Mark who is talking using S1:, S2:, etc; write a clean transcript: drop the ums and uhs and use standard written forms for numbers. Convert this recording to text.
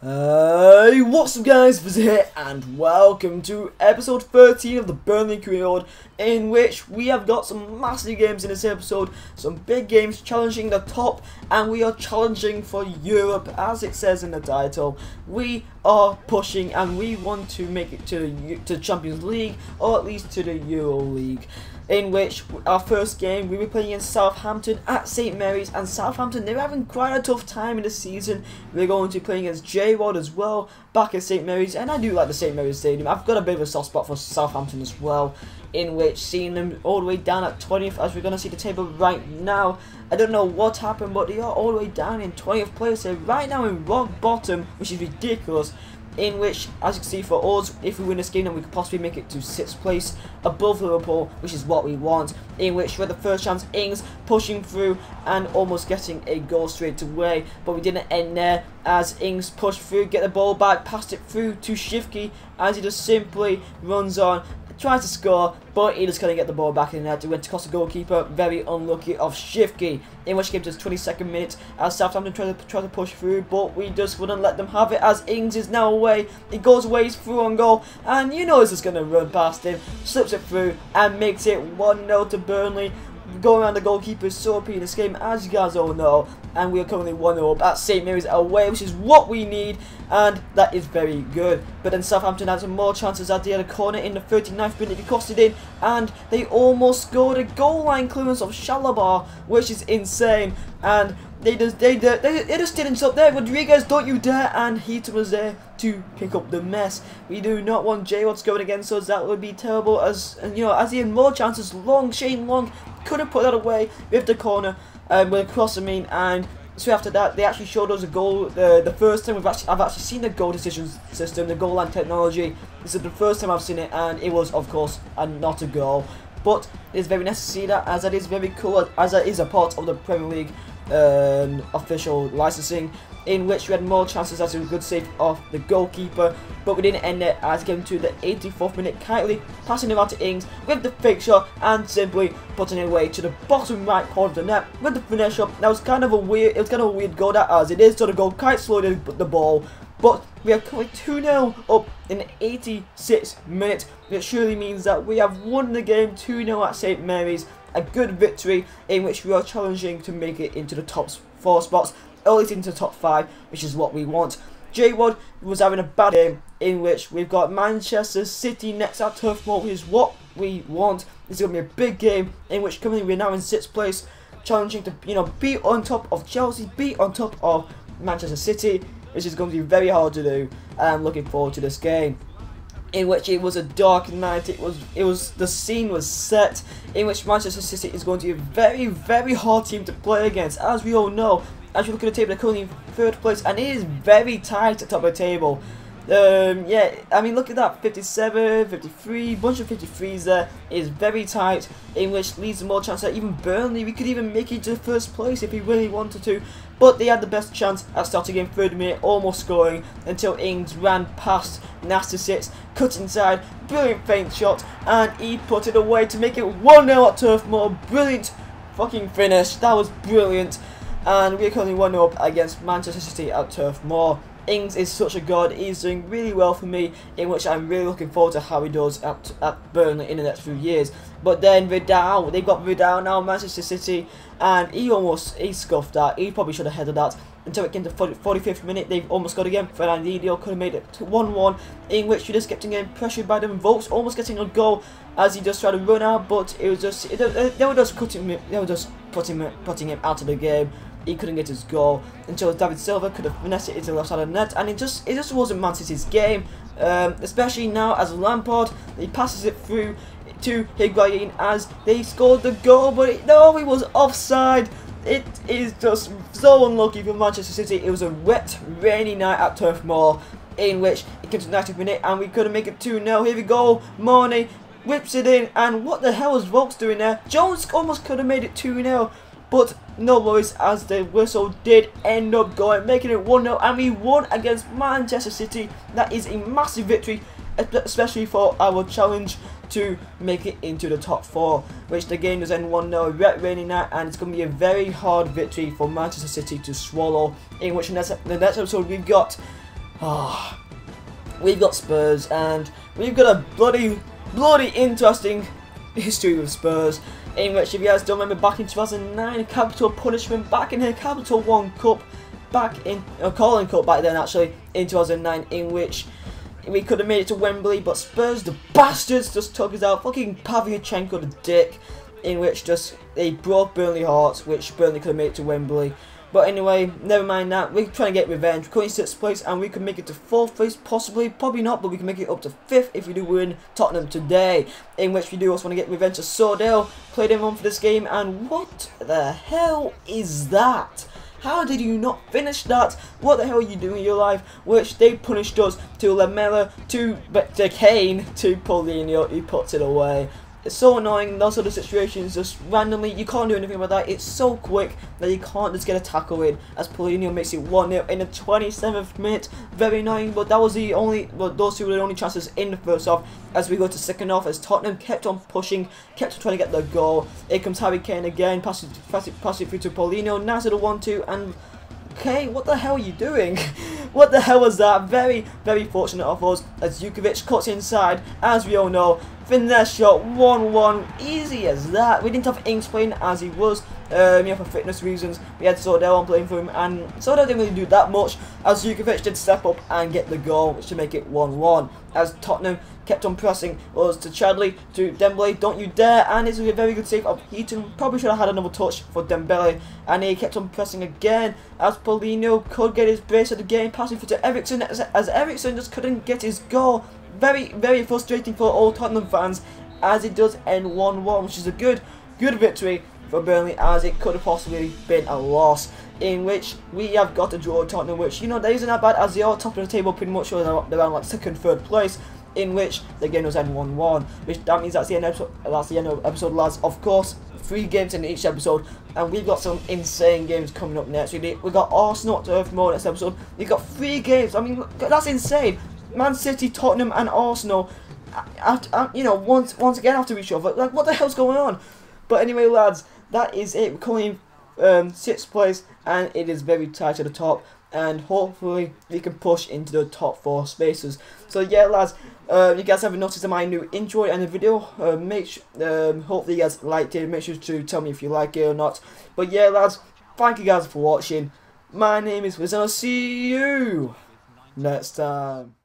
S1: Hey, what's up guys, Vizeh here, and welcome to episode 13 of the Burnley Creole, in which we have got some massive games in this episode, some big games challenging the top, and we are challenging for Europe, as it says in the title. We are pushing and we want to make it to the Champions League, or at least to the Euro League. In which our first game we were playing against Southampton at St Mary's, and Southampton, they're having quite a tough time in the season. We're going to be playing against J-Rod as well back at St Mary's, and I do like the St Mary's Stadium. I've got a bit of a soft spot for Southampton as well, in which seeing them all the way down at 20th, as we're going to see the table right now. I don't know what happened, but they are all the way down in 20th place. They're right now in rock bottom, which is ridiculous. In which, as you can see, for us, if we win this game, then we could possibly make it to 6th place above Liverpool, which is what we want. In which we had the first chance, Ings pushing through and almost getting a goal straight away, but we didn't end there, as Ings pushed through, get the ball back, passed it through to Shifky, as he just simply runs on, tries to score, but he just couldn't get the ball back in the net. It went to cost the goalkeeper. Very unlucky of Shifky. In which came to the 22nd minute, as Southampton tried to push through, but we just wouldn't let them have it, as Ings is now away. He goes away, he's through on goal, and you know he's just going to run past him, slips it through, and makes it 1-0 to Burnley. Going around the goalkeeper is so OP in this game, as you guys all know, and we are currently 1-0 up at St Mary's away, which is what we need, and that is very good. But then Southampton had some more chances at the other corner in the 39th minute. He crossed it in, and they almost scored a goal line clearance of Shalabar, which is insane, and they just didn't stop there. Rodriguez, don't you dare, and he was there to pick up the mess. We do not want J-Rod going against us. That would be terrible, as you know, as he had more chances. Shane Long could have put that away with the corner, with a cross, I mean, and so after that, they actually showed us a goal. The first time I've actually seen the goal decision system, the goal line technology. This is the first time I've seen it, and it was, of course, not a goal. But it's very nice to see that, as that is very cool, as that is a part of the Premier League official licensing, in which we had more chances as a good save of the goalkeeper, but we didn't end it, as it came to the 84th minute. Kitely passing it out to Ings with the fake shot and simply putting it away to the bottom right corner of the net with the finish up. That was kind of a weird goal, that, as it is to the goal. Kite slowed the ball, but we are currently 2-0 up in the 86th minute, which surely means that we have won the game 2-0 at St Mary's. A good victory, in which we are challenging to make it into the top 4 spots, or at least into the top 5, which is what we want. J-Rod was having a bad game, in which we've got Manchester City next at Turf Moor, which is what we want. This is going to be a big game, in which currently we're now in 6th place, challenging to, you know, be on top of Chelsea, be on top of Manchester City, which is going to be very hard to do. I'm looking forward to this game, in which it was a dark night. The scene was set, in which Manchester City is going to be a very, very hard team to play against, as we all know. As you look at the table, they're currently in 3rd place, and it is very tight at the top of the table. Yeah, I mean, look at that, 57, 53, bunch of 53s there. It is very tight, in which leads to more chance that even Burnley, we could even make it to 1st place if we really wanted to. But they had the best chance at starting in 3rd minute, almost scoring, until Ings ran past Nasty Six, cut inside, brilliant feint shot, and he put it away to make it 1-0 at Turf Moor. Brilliant fucking finish, that was brilliant. And we're currently 1-0 up against Manchester City at Turf Moor. Ings is such a god, he's doing really well for me, in which I'm really looking forward to how he does at Burnley in the next few years. But then Vidal, they've got Vidal now, Manchester City, and he scuffed that. He probably should have headed that until it came to 45th minute. They've almost got again. Fernandinho could have made it to 1-1, in which we just kept getting pressured by them. Volks almost getting a goal as he just tried to run out, but it was just they were just putting him out of the game. He couldn't get his goal until David Silva could have finessed it into the left side of the net, and it just wasn't Man City's game, especially now as Lampard, he passes it through to Higuain as they scored the goal, but no, it was offside. It is just so unlucky for Manchester City. It was a wet, rainy night at Turf Moor, in which it came to the 90th minute and we couldn't make it 2-0. Here we go, Marnie whips it in, and what the hell was Volks doing there? Jones almost could have made it 2-0. But no worries, as the whistle did end up going, making it 1-0, and we won against Manchester City. That is a massive victory, especially for our challenge to make it into the top 4, which the game does end 1-0, wet rainy night, and it's going to be a very hard victory for Manchester City to swallow, in which the next episode we've got We've got Spurs, and we've got a bloody interesting history with Spurs, in which, if you guys don't remember, back in 2009, capital punishment back in here, Capital One Cup, back in Calling Cup back then actually, in 2009, in which we could have made it to Wembley, but Spurs, the bastards, just took us out. Fucking Pavlyuchenko, the dick, in which just they broke Burnley hearts, which Burnley could have made it to Wembley. But anyway, never mind that. We're trying to get revenge. We're currently 6th place, and we can make it to 4th place, possibly, probably not, but we can make it up to 5th if we do win Tottenham today. In which we do also want to get revenge to Sordell. Played him on for this game, and what the hell is that? How did you not finish that? What the hell are you doing in your life? Which they punished us to Lamela, to Kane, to Paulinho, who puts it away. It's so annoying, those sort of situations, just randomly, you can't do anything about that. It's so quick that you can't just get a tackle in, as Paulinho makes it 1-0 in the 27th minute. Very annoying, but that was the only, well, those two were the only chances in the first half. As we go to second half, as Tottenham kept on pushing, kept on trying to get the goal. Here comes Harry Kane again, pass it through to Paulinho, nice little 1-2, and okay, what the hell are you doing? What the hell was that? Very, very fortunate of us, as Jukovic cuts inside, as we all know. Finesse shot, 1-1, easy as that. We didn't have Ings playing as he was, for fitness reasons. We had Sordell on playing for him, and Sordell didn't really do that much, as Jukovic did step up and get the goal, which to make it 1-1. As Tottenham kept on pressing us to Chadley, to Dembele, don't you dare, and it's a very good save of Heaton. Probably should have had another touch for Dembele, and he kept on pressing again, as Paulinho could get his brace at the game, passing for to Eriksen, as Eriksen just couldn't get his goal. Very, very frustrating for all Tottenham fans, as it does end 1-1, which is a good victory for Burnley, as it could have possibly been a loss, in which we have got a draw with Tottenham, which, you know, that isn't that bad, as they are top of the table pretty much around like 2nd, 3rd place, in which the game was end 1-1, which that means that's the end of episode, lads. Of course, 3 games in each episode, and we've got some insane games coming up next. We've got Arsenal to Earth More next episode. We've got 3 games. I mean, that's insane. Man City, Tottenham, and Arsenal, once again after each other. Like, what the hell's going on? But anyway, lads, that is it. We're currently in 6th place, and it is very tight at the top. And hopefully we can push into the top 4 spaces. So yeah, lads, you guys haven't noticed my new intro and the video. Hopefully you guys liked it. Make sure to tell me if you like it or not. But yeah, lads, thank you guys for watching. My name is Vizeh, and I'll see you next time.